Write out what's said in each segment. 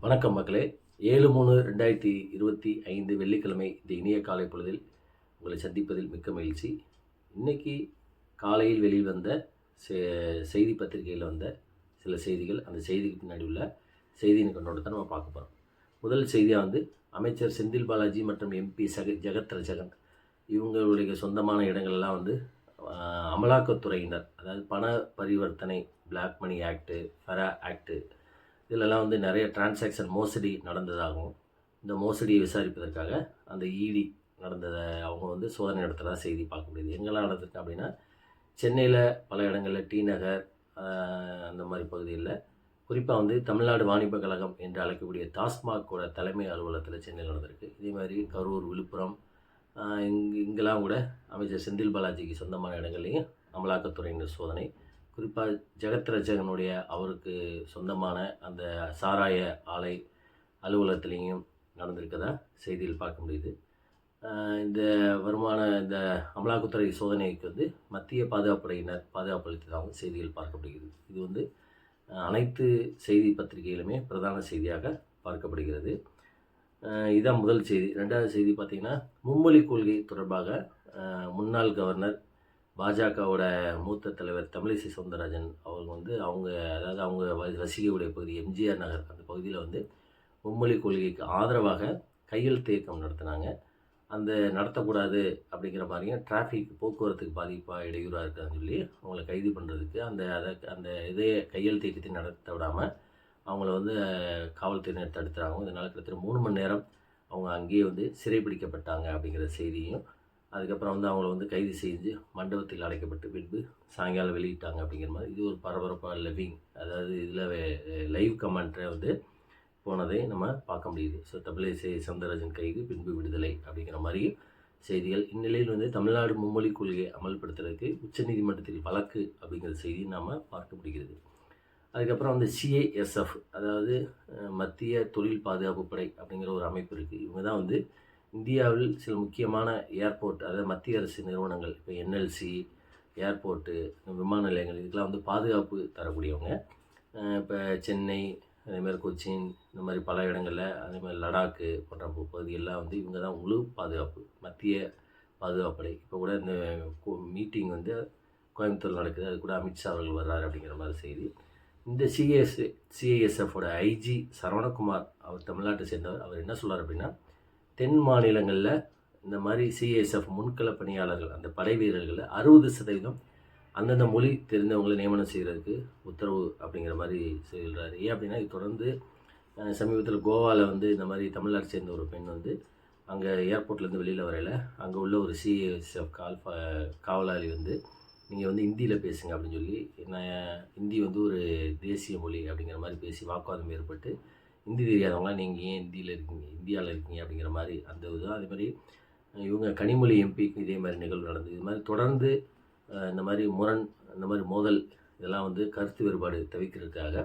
வணக்கம் மக்களே. 7/3/2025 வெள்ளிக்கிழமை இந்த இனிய காலை பொழுதில் உங்களை சந்திப்பதில் மிக்க மகிழ்ச்சி. இன்னைக்கு காலையில் வெளிவந்த செய்தி பத்திரிகையில் வந்த சில செய்திகள், அந்த செய்திக்கு பின்னாடி உள்ள செய்தியின் கண்ணோட்டத்தை நம்ம பார்க்க போகிறோம். முதல் செய்தியாக அமைச்சர் செந்தில் பாலாஜி மற்றும் எம்பி ஜெகத் ரட்சகன் இவங்களுடைய சொந்தமான இடங்கள்லாம் அமலாக்கத்துறையினர், அதாவது பண பரிவர்த்தனை, பிளாக் மணி ஆக்டு, ஃபெரா ஆக்டு, இதிலெல்லாம் நிறைய டிரான்சாக்ஷன் மோசடி நடந்ததாகவும், இந்த மோசடியை விசாரிப்பதற்காக அந்த இடி நடந்ததை அவங்க சோதனை நடத்துகிறதா செய்தி பார்க்க முடியுது. எங்கெல்லாம் நடந்திருக்கு அப்படின்னா, சென்னையில் பல இடங்களில், டி நகர் அந்த மாதிரி பகுதிகளில், குறிப்பாக தமிழ்நாடு வாணிப கழகம் என்று அழைக்கக்கூடிய டாஸ்மாகோட தலைமை அலுவலகத்தில் சென்னையில் நடந்திருக்கு. இதே மாதிரி கரூர், விழுப்புரம், இங்கெல்லாம் கூட அமைச்சர் செந்தில் பாலாஜிக்கு சொந்தமான இடங்கள்லையும் அமலாக்கத்துறையினர் சோதனை. குறிப்பாக ஜெகத் ரட்சகனுடைய அவருக்கு சொந்தமான அந்த சாராய ஆலை அலுவலகத்திலையும் நடந்திருக்கதா செய்தியில் பார்க்க முடியுது. இந்த இந்த அமலாக்கத்துறை சோதனைக்கு மத்திய பாதுகாப்புடையினர் பாதுகாப்பு அளித்ததாகவும் செய்திகள் பார்க்கப்படுகிறது. இது அனைத்து செய்தி பத்திரிகையிலுமே பிரதான செய்தியாக பார்க்கப்படுகிறது. இதுதான் முதல் செய்தி. ரெண்டாவது செய்தி பார்த்திங்கன்னா, மும்மொழி கொள்கை தொடர்பாக முன்னாள் கவர்னர், பாஜகவோட மூத்த தலைவர் தமிழிசை சவுந்தரராஜன் அவங்க அவங்க ரசிகவுடைய பகுதி எம்ஜிஆர் நகர், அந்த பகுதியில் மும்மொழி கொள்கைக்கு ஆதரவாக கையெழுத்து இயக்கம் நடத்தினாங்க. அந்த நடத்தக்கூடாது அப்படிங்கிற மாதிரியும், டிராஃபிக் போக்குவரத்துக்கு பாதிப்பாக இடையூறாக இருக்கான்னு சொல்லி அவங்கள கைது பண்ணுறதுக்கு அந்த இதே கையெழுத்து இயக்கத்தை நடத்த விடாமல் அவங்கள காவல்துறையினர் தடுத்துறாங்க. இதனால் கிட்டத்தட்ட 3 மணி நேரம் அவங்க அங்கேயே சிறைப்பிடிக்கப்பட்டாங்க அப்படிங்கிற செய்தியும், அதுக்கப்புறம் அவங்கள கைது செஞ்சு மண்டபத்தில் அடைக்கப்பட்டு பின்பு சாயங்காலம் வெளியிட்டாங்க அப்படிங்கிற மாதிரி இது ஒரு பரபரப்பாக அதாவது இதில் லைவ் கமெண்ட்டை போனதை நம்ம பார்க்க முடியுது. ஸோ தமிழிசை சவுந்தரராஜன் கைது பின்பு விடுதலை அப்படிங்கிற மாதிரி செய்திகள். இந்நிலையில் தமிழ்நாடு மும்மொழி கொள்கையை அமல்படுத்துறதுக்கு உச்சநீதிமன்றத்தில் வழக்கு அப்படிங்கிற செய்தி நாம் பார்க்க முடிகிறது. அதுக்கப்புறம் சிஐஎஸ்எஃப், அதாவது மத்திய தொழில் பாதுகாப்பு படை அப்படிங்கிற ஒரு அமைப்பு இருக்குது. இவங்க தான் இந்தியாவில் சில முக்கியமான ஏர்போர்ட், அதாவது மத்திய அரசு நிறுவனங்கள், இப்போ என்எல்சி, ஏர்போர்ட்டு, விமான நிலையங்கள், இதுக்கெலாம் பாதுகாப்பு தரக்கூடியவங்க. இப்போ சென்னை, அதேமாதிரி கொச்சின், இந்த மாதிரி பல இடங்களில், அதேமாதிரி லடாக்கு போன்ற பகுதியெல்லாம் இவங்க தான் முழு பாதுகாப்பு, மத்திய பாதுகாப்படை. இப்போ கூட இந்த மீட்டிங் கோயம்புத்தூர் நடக்குது, அது கூட அமித்ஷா அவர்கள் வர்றாரு அப்படிங்கிற மாதிரி செய்தி. இந்த சிஐஎஸ்எஃபோட ஐஜி சரவணகுமார், அவர் தமிழ்நாட்டை சேர்ந்தவர். அவர் என்ன சொல்கிறார் அப்படின்னா, தென் மாநிலங்களில் இந்த மாதிரி சிஐஎஸ்எஃப் முன்கள பணியாளர்கள், அந்த படை வீரர்களில் 60% அந்தந்த மொழி தெரிந்தவங்களை நியமனம் செய்கிறதுக்கு உத்தரவு அப்படிங்கிற மாதிரி சொல்கிறாரு. ஏன் அப்படின்னா, இது தொடர்ந்து சமீபத்தில் கோவாவில் இந்த மாதிரி தமிழ்நாட்டை சேர்ந்த ஒரு பெண் அங்கே ஏர்போர்ட்லேருந்து வெளியில் வரையில் அங்கே உள்ள ஒரு சிஐஎஸ்எஃப் காவலாளி நீங்கள் ஹிந்தியில் பேசுங்க அப்படின்னு சொல்லி, ஹிந்தி ஒரு தேசிய மொழி அப்படிங்கிற மாதிரி பேசி வாக்குவாதம் ஏற்பட்டு, ஹிந்தி தெரியாதவங்களாம் நீங்கள் ஏன் இந்தியாவில் இருக்கீங்க அப்படிங்கிற மாதிரி அந்த அதே மாதிரி இவங்க கனிமொழி எம்பிக்கு இதே மாதிரி நிகழ்வு நடந்தது. இது மாதிரி தொடர்ந்து இந்த மாதிரி இந்த மாதிரி மோதல் இதெல்லாம் கருத்து வேறுபாடு தவிர்க்கிறதுக்காக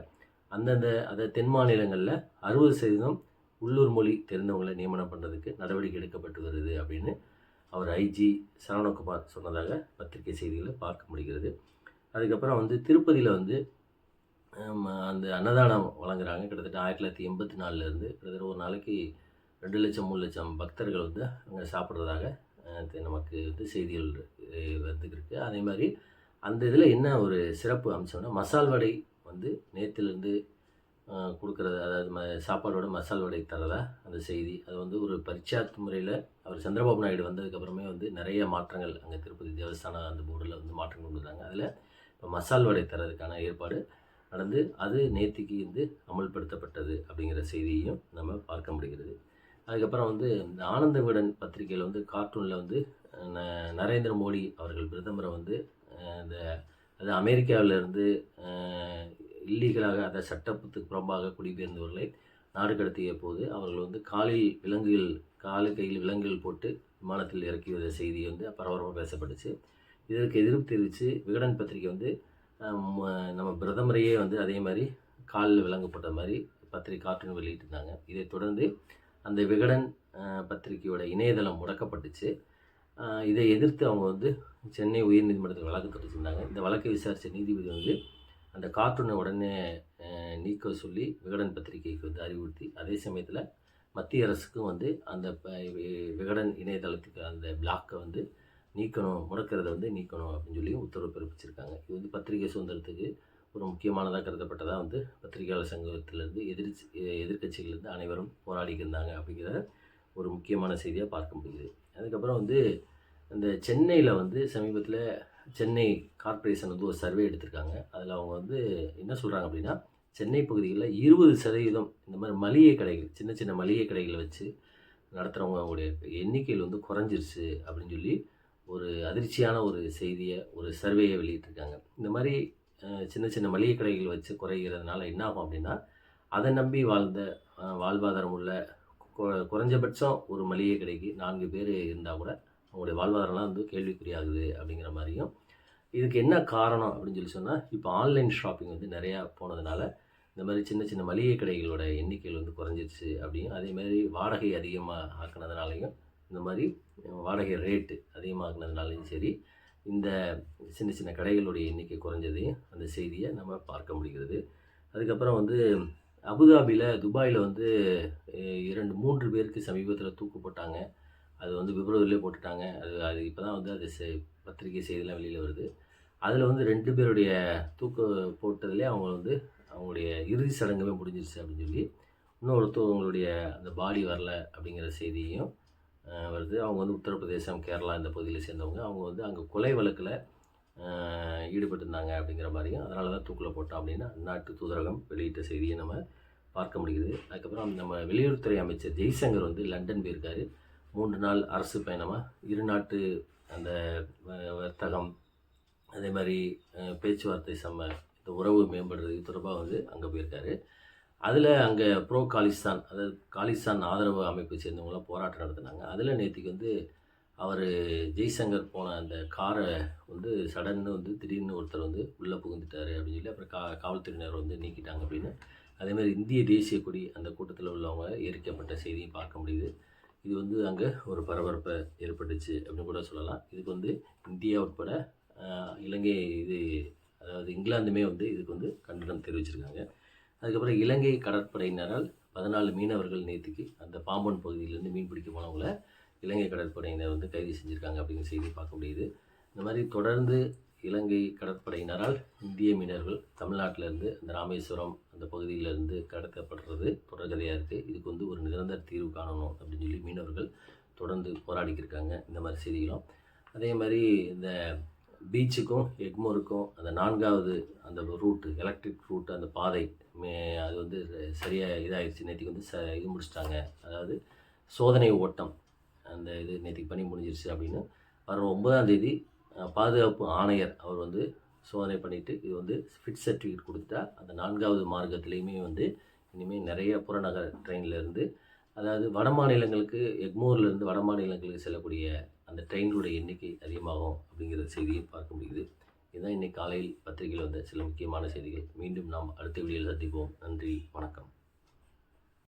அதை தென் மாநிலங்களில் 60% உள்ளூர் மொழி தெரிந்தவங்களை நியமனம் பண்ணுறதுக்கு நடவடிக்கை எடுக்கப்பட்டு வருது அப்படின்னு அவர் ஐஜி சரவணகுமார் சொன்னதாக பத்திரிகை செய்திகளை பார்க்க முடிகிறது. அதுக்கப்புறம் திருப்பதியில் அந்த அன்னதானம் வழங்குறாங்க. கிட்டத்தட்ட 1984 கிட்டத்தட்ட ஒரு நாளைக்கு 2 லட்சம் 3 லட்சம் பக்தர்கள் அங்கே சாப்பிட்றதாக நமக்கு செய்திகள் வந்துருக்கு. அதே மாதிரி அந்த இதில் என்ன ஒரு சிறப்பு அம்சம்னா, மசால் வடை நேற்றுலேருந்து கொடுக்குறது, அதாவது சாப்பாடோட மசால் வடை தரதா அந்த செய்தி. அது ஒரு பரிச்சார்த்த முறையில் அவர் சந்திரபாபு நாயுடு வந்ததுக்கப்புறமே நிறைய மாற்றங்கள் அங்கே திருப்பதி தேவஸ்தானம் அந்த போர்டில் மாற்றங்கள் கொண்டு வந்தாங்க. அதில் இப்போ மசால் வடை தரதுக்கான ஏற்பாடு நடந்து அது நேற்றுக்கு அமல்படுத்தப்பட்டது அப்படிங்கிற செய்தியையும் நம்ம பார்க்க முடிகிறது. அதுக்கப்புறம் இந்த ஆனந்த விகடன் பத்திரிகையில் கார்ட்டூனில் நரேந்திர மோடி அவர்கள் பிரதமரை அது அமெரிக்காவிலிருந்து இல்லீகலாக, அதை சட்டத்துக்கு புறம்பாக குடிபெயர்ந்தவர்களை நாடு கடத்திய போது அவர்கள் காலு கையில் விலங்குகள் போட்டு விமானத்தில் இறக்கிய செய்தி பரபரப்பாக பேசப்பட்டுச்சு. இதற்கு எதிர்ப்பு தெரிவித்து விகடன் பத்திரிகை நம்ம பிரதமரையே அதே மாதிரி காலில் விலங்கு போட்ட மாதிரி பத்திரிகை கார்ட்டூன் வெளியிட்டிருந்தாங்க. இதை தொடர்ந்து அந்த விகடன் பத்திரிகையோட இணையதளம் முடக்கப்பட்டுச்சு. இதை எதிர்த்து அவங்க சென்னை உயர்நீதிமன்றத்தில் வழக்கு தொடுத்திருந்தாங்க. இந்த வழக்கை விசாரித்த நீதிபதி அந்த கார்ட்டூனை உடனே நீக்க சொல்லி விகடன் பத்திரிகைக்கு வந்து அறிவுறுத்தி, அதே சமயத்தில் மத்திய அரசுக்கும் வந்து அந்த விகடன் இணையதளத்துக்கு அந்த பிளாக்கை வந்து நீக்கணும், முடக்கிறத வந்து நீக்கணும் அப்படின்னு சொல்லி உத்தரவு பிறப்பிச்சிருக்காங்க. இது வந்து பத்திரிகை சுதந்திரத்துக்கு ஒரு முக்கியமானதாக கருதப்பட்டதாக வந்து பத்திரிகையாளர் சங்கத்திலேருந்து எதிர்க்கட்சிகள்லேருந்து அனைவரும் போராடிக்கிட்டு இருந்தாங்க அப்படிங்கிற ஒரு முக்கியமான செய்தியாக பார்க்க முடியுது. அதுக்கப்புறம் வந்து இந்த சென்னையில் வந்து சமீபத்தில் சென்னை கார்ப்பரேஷன் வந்து ஒரு சர்வே எடுத்திருக்காங்க. அதில் அவங்க வந்து என்ன சொல்கிறாங்க அப்படின்னா, சென்னை பகுதிகளில் 20% இந்த மாதிரி மளிகை கடைகள், சின்ன சின்ன மளிகை கடைகளை வச்சு நடத்துகிறவங்களுடைய எண்ணிக்கையில் வந்து குறைஞ்சிருச்சு அப்படின்னு சொல்லி ஒரு அதிர்ச்சியான ஒரு செய்தியை, ஒரு சர்வேயை வெளியிட்டிருக்காங்க. இந்த மாதிரி சின்ன சின்ன மளிகை கடைகள் வச்சு குறைகிறதுனால என்ன ஆகும் அப்படின்னா, அதை நம்பி வாழ்ந்த வாழ்வாதாரம் உள்ள குறைஞ்சபட்சம் ஒரு மளிகை கடைக்கு 4 பேர் இருந்தால் கூட அவங்களுடைய வாழ்வாதாரம்லாம் வந்து கேள்விக்குறியாகுது அப்படிங்கிற மாதிரியும், இதுக்கு என்ன காரணம் அப்படின்னு சொல்லி சொன்னால், இப்போ ஆன்லைன் ஷாப்பிங் வந்து நிறையா போனதுனால இந்த மாதிரி சின்ன சின்ன மளிகை கடைகளோட எண்ணிக்கைகள் வந்து குறைஞ்சிருச்சு அப்படியும், அதேமாதிரி வாடகை அதிகமாக ஆக்கினதுனாலையும், இந்த மாதிரி வாடகை ரேட்டு அதிகமாகினதுனாலையும் சரி, இந்த சின்ன சின்ன கடைகளுடைய எண்ணிக்கை குறைஞ்சதையும் அந்த செய்தியை நம்ம பார்க்க முடிகிறது. அதுக்கப்புறம் வந்து அபுதாபியில், துபாயில் வந்து 3 பேருக்கு சமீபத்தில் தூக்கு போட்டாங்க. அது வந்து பிப்ரவரியிலே போட்டுட்டாங்க. அது இப்போ தான் வந்து அது பத்திரிகை செய்திலாம் வெளியில் வருது. அதில் வந்து 2 பேருடைய தூக்கு போட்டதுலேயே அவங்க வந்து அவங்களுடைய இறுதி சடங்குமே முடிஞ்சிருச்சு அப்படின்னு சொல்லி, இன்னொருத்தவங்களுடைய அந்த பாடி வரல அப்படிங்கிற செய்தியும் வருது. அவங்க வந்து உத்தரப்பிரதேசம், கேரளா இந்த பகுதியில் சேர்ந்தவங்க. அவங்க வந்து அங்கே கொலை வழக்கில் ஈடுபட்டிருந்தாங்க அப்படிங்கிற மாதிரியும், அதனால தான் தூக்கில் போட்டோம் அப்படின்னு அந்நாட்டு தூதரகம் வெளியிட்ட செய்தியை நம்ம பார்க்க முடியுது. அதுக்கப்புறம் நம்ம வெளியுறவுத்துறை அமைச்சர் ஜெய்சங்கர் வந்து லண்டன் போயிருக்காரு. 3 நாள் அரசு பயணமாக இரு நாட்டு அந்த வர்த்தகம், அதே மாதிரி பேச்சுவார்த்தை இந்த உறவு மேம்படுறது தொடர்பாக வந்து அங்கே போயிருக்காரு. அதில் அங்கே ப்ரோ காலிஸ்தான், அதாவது காலிஸ்தான் ஆதரவு அமைப்பை சேர்ந்தவங்களாம் போராட்டம் நடத்தினாங்க. அதில் நேற்றுக்கு வந்து அவர் ஜெய்சங்கர் போன அந்த காரை வந்து சடன்னு வந்து திடீர்னு ஒருத்தர் வந்து உள்ளே புகுந்துட்டார் அப்படின்னு சொல்லி அப்புறம் காவல்துறையினர் வந்து நீக்கிட்டாங்க அப்படின்னு, அதேமாதிரி இந்திய தேசிய கொடி அந்த கூட்டத்தில் உள்ளவங்க எரிக்கப்பட்ட செய்தியும் பார்க்க முடியுது. இது வந்து அங்கே ஒரு பரபரப்பை ஏற்பட்டுச்சு அப்படின்னு கூட சொல்லலாம். இதுக்கு வந்து இந்தியா உட்பட இலங்கை அதாவது இங்கிலாந்துமே வந்து இதுக்கு வந்து கண்டனம் தெரிவிச்சிருக்காங்க. அதுக்கப்புறம் இலங்கை கடற்படையினரால் 14 மீனவர்கள் நேற்றுக்கு அந்த பாம்பன் பகுதியிலேருந்து மீன் பிடிக்க போனவங்கள இலங்கை கடற்படையினர் வந்து கைது செஞ்சுருக்காங்க அப்படிங்கிற செய்தி பார்க்க முடியுது. இந்த மாதிரி தொடர்ந்து இலங்கை கடற்படையினரால் இந்திய மீனவர்கள் தமிழ்நாட்டிலேருந்து அந்த ராமேஸ்வரம் அந்த பகுதியிலேருந்து கடத்தப்படுறது தொடர்கதையாக இருக்குது. இதுக்கு வந்து ஒரு நிரந்தர தீர்வு காணணும் அப்படின்னு சொல்லி மீனவர்கள் தொடர்ந்து போராடிக்கிருக்காங்க. இந்த மாதிரி செய்திகளும் அதே மாதிரி இந்த பீச்சுக்கும் எக்மோருக்கும் அந்த 4வது அந்த ரூட்டு, எலக்ட்ரிக் ரூட், அந்த பாதை அது வந்து சரியாக இதாகிடுச்சு. நேற்றுக்கு வந்து இது முடிச்சிட்டாங்க. அதாவது சோதனை ஓட்டம் அந்த இது நேற்றுக்கு பண்ணி முடிஞ்சிருச்சு அப்படின்னு வர 9ஆம் தேதி பாதுகாப்பு ஆணையர் அவர் வந்து சோதனை பண்ணிவிட்டு இது வந்து ஃபிட் சர்டிஃபிகேட் கொடுத்துட்டா அந்த 4வது மார்க்கத்துலேயுமே வந்து இனிமேல் நிறைய புறநகர் ட்ரெயின்லேருந்து, அதாவது வட மாநிலங்களுக்கு, எக்மோர்லேருந்து வட மாநிலங்களுக்கு செல்லக்கூடிய அந்த ட்ரெயின்களுடைய எண்ணிக்கை அதிகமாகும் அப்படிங்கிற செய்தியும் பார்க்க முடியுது. இதுதான் இன்றைக்கி காலையில் பத்திரிகையில் வந்த சில முக்கியமான செய்திகள். மீண்டும் நாம் அடுத்த வீடியோவில் சந்திப்போம். நன்றி, வணக்கம்.